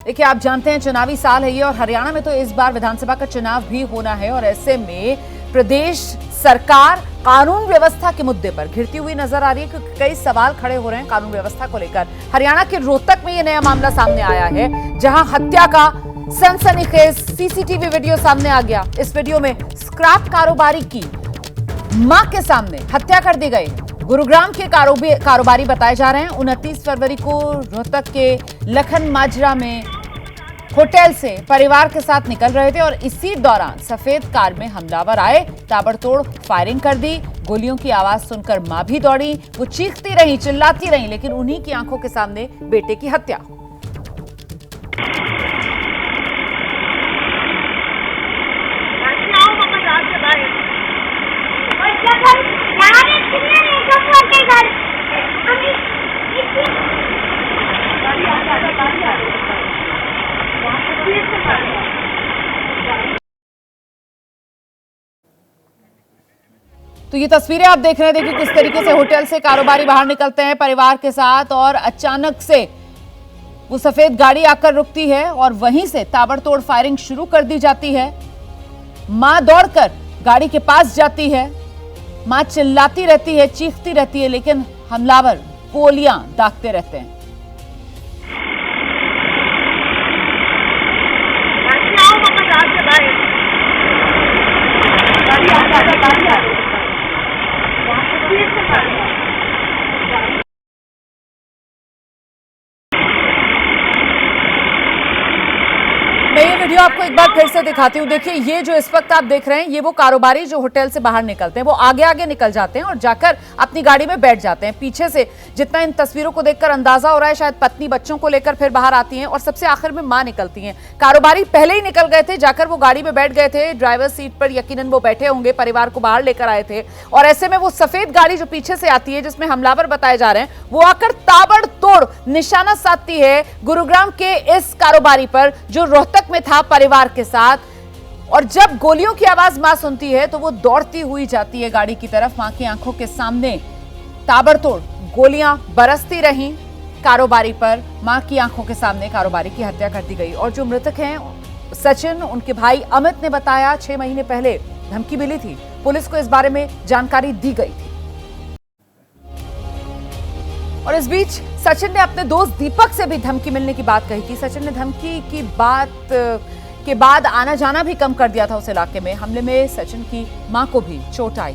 देखिए, आप जानते हैं चुनावी साल है ये और हरियाणा में तो इस बार विधानसभा का चुनाव भी होना है और ऐसे में प्रदेश सरकार कानून व्यवस्था के मुद्दे पर घिरती हुई नजर आ रही है क्योंकि कई सवाल खड़े हो रहे हैं कानून व्यवस्था को लेकर। हरियाणा के रोहतक में ये नया मामला सामने आया है जहां हत्या का सनसनीखेज सीसीटीवी वीडियो सामने आ गया। इस वीडियो में स्क्रैप कारोबारी की मां के सामने हत्या कर दी गई। गुरुग्राम के कारोबारी बताए जा रहे हैं। 29 फरवरी को रोहतक के लखन माजरा में होटल से परिवार के साथ निकल रहे थे और इसी दौरान सफेद कार में हमलावर आए, ताबड़तोड़ फायरिंग कर दी। गोलियों की आवाज सुनकर मां भी दौड़ी। वो चीखती रही, चिल्लाती रही, लेकिन उन्हीं की आंखों के सामने बेटे की हत्या। तो ये तस्वीरें आप देख रहे हैं। देखिए किस तरीके से होटल से कारोबारी बाहर निकलते हैं परिवार के साथ और अचानक से वो सफेद गाड़ी आकर रुकती है और वहीं से ताबड़तोड़ फायरिंग शुरू कर दी जाती है। मां दौड़कर गाड़ी के पास जाती है। मां चिल्लाती रहती है, चीखती रहती है, लेकिन हमलावर गोलियां दागते रहते हैं। मैं ये वीडियो आपको एक बार फिर से दिखाती हूँ। देखिए, ये जो इस वक्त आप देख रहे हैं ये वो कारोबारी जो होटल से बाहर निकलते हैं, वो आगे आगे निकल जाते हैं और जाकर अपनी गाड़ी में बैठ जाते हैं। पीछे से जितना इन तस्वीरों को देखकर अंदाजा हो रहा है शायद पत्नी बच्चों को लेकर फिर बाहर आती हैं और सबसे आखिर में मां निकलती हैं। कारोबारी पहले ही निकल गए थे, जाकर वो गाड़ी में बैठ गए थे। ड्राइवर सीट पर यकीनन वो बैठे होंगे, परिवार को बाहर लेकर आए थे और ऐसे में वो सफेद गाड़ी जो पीछे से आती है जिसमें हमलावर बताए जा रहे हैं वो आकर ताबड़तोड़ निशाना साधती है गुरुग्राम के इस कारोबारी पर जो रोहतक में था परिवार के साथ। और जब गोलियों की आवाज मां सुनती है तो वो दौड़ती हुई जाती है गाड़ी की तरफ। मां की आंखों के सामने ताबड़तोड़ गोलियां बरसती रहीं कारोबारी पर। मां की आंखों के सामने कारोबारी की हत्या कर दी गई। और जो मृतक हैं सचिन, उनके भाई अमित ने बताया 6 महीने पहले धमकी मिली थी, पुलिस को इस बारे में जानकारी दी गई थी। और इस बीच सचिन ने अपने दोस्त दीपक से भी धमकी मिलने की बात कही थी। सचिन ने धमकी की बात के बाद आना जाना भी कम कर दिया था उस इलाके में। हमले में सचिन की मां को भी चोट आई।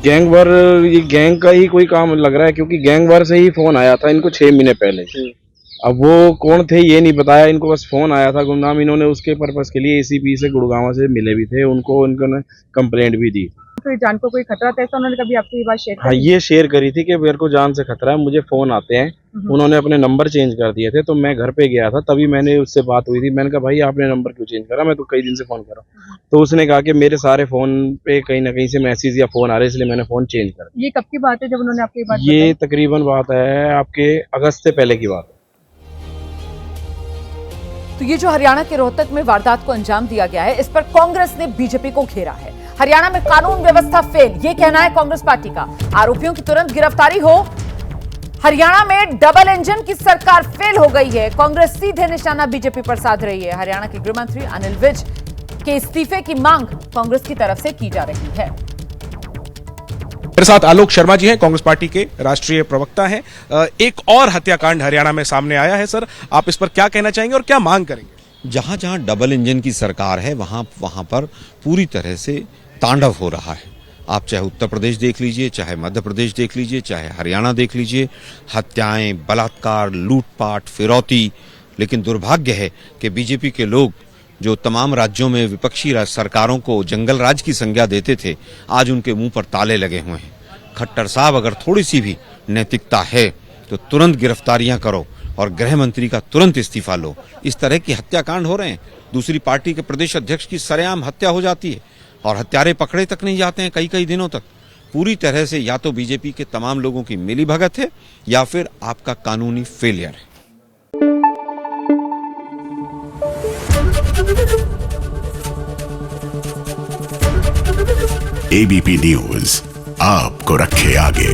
गैंगवार, ये गैंग का ही कोई काम लग रहा है क्योंकि गैंगवार से ही फोन आया था इनको 6 महीने पहले। अब वो कौन थे ये नहीं बताया, इनको बस फोन आया था गुमनाम। इन्होंने उसके पर्पस के लिए एसीपी से गुड़गांव से मिले भी थे, उनको उन्होंने कंप्लेंट भी दी। तो जान को कोई खतरा था ऐसा उन्होंने कभी आपसे ये बात शेयर हाँ, ये शेयर करी थी कि मेरे को जान से खतरा है, मुझे फोन आते हैं। उन्होंने अपने नंबर चेंज कर दिए थे तो मैं घर पे गया था, तभी मैंने उससे बात हुई थी। मैंने कहा भाई आपने नंबर क्यों चेंज करा, मैं तो कई दिन से फोन कर रहा हूँ। तो उसने कहा कि मेरे सारे फोन पे कहीं ना कहीं से मैसेज या फोन आ रहे इसलिए मैंने फोन चेंज कर दिया। ये कब की बात है जब उन्होंने आपको ये बात ये तकरीबन बात है आपके अगस्त से पहले की बात है। तो ये जो हरियाणा के रोहतक में वारदात को अंजाम दिया गया है इस पर कांग्रेस ने बीजेपी को घेरा है। हरियाणा में कानून व्यवस्था फेल, ये कहना है कांग्रेस पार्टी का। आरोपियों की तुरंत गिरफ्तारी हो। हरियाणा में डबल इंजन की सरकार फेल हो गई है। कांग्रेस सीधे निशाना बीजेपी पर साध रही है। हरियाणा के गृह मंत्री अनिल विज के इस्तीफे की मांग कांग्रेस की तरफ से की जा रही है। मेरे साथ आलोक शर्मा जी हैं, कांग्रेस पार्टी के राष्ट्रीय प्रवक्ता हैं। एक और हत्याकांड हरियाणा में सामने आया है सर, आप इस पर क्या कहना चाहेंगे और क्या मांग करेंगे? जहां जहां डबल इंजन की सरकार है वहां पर पूरी तरह से तांडव हो रहा है। आप चाहे उत्तर प्रदेश देख लीजिए, चाहे मध्य प्रदेश देख लीजिए, चाहे हरियाणा देख लीजिए, हत्याएं, बलात्कार, लूटपाट, फिरौती। लेकिन दुर्भाग्य है कि बीजेपी के लोग जो तमाम राज्यों में विपक्षी सरकारों को जंगल राज की संज्ञा देते थे, आज उनके मुंह पर ताले लगे हुए हैं। खट्टर साहब, अगर थोड़ी सी भी नैतिकता है तो तुरंत गिरफ्तारियां करो और गृह मंत्री का तुरंत इस्तीफा लो। इस तरह की हत्याकांड हो रहे हैं। दूसरी पार्टी के प्रदेश अध्यक्ष की सरेआम हत्या हो जाती है और हत्यारे पकड़े तक नहीं जाते हैं कई दिनों तक। पूरी तरह से या तो बीजेपी के तमाम लोगों की मिलीभगत है या फिर आपका कानूनी फेलियर है। एबीपी न्यूज आपको रखे आगे।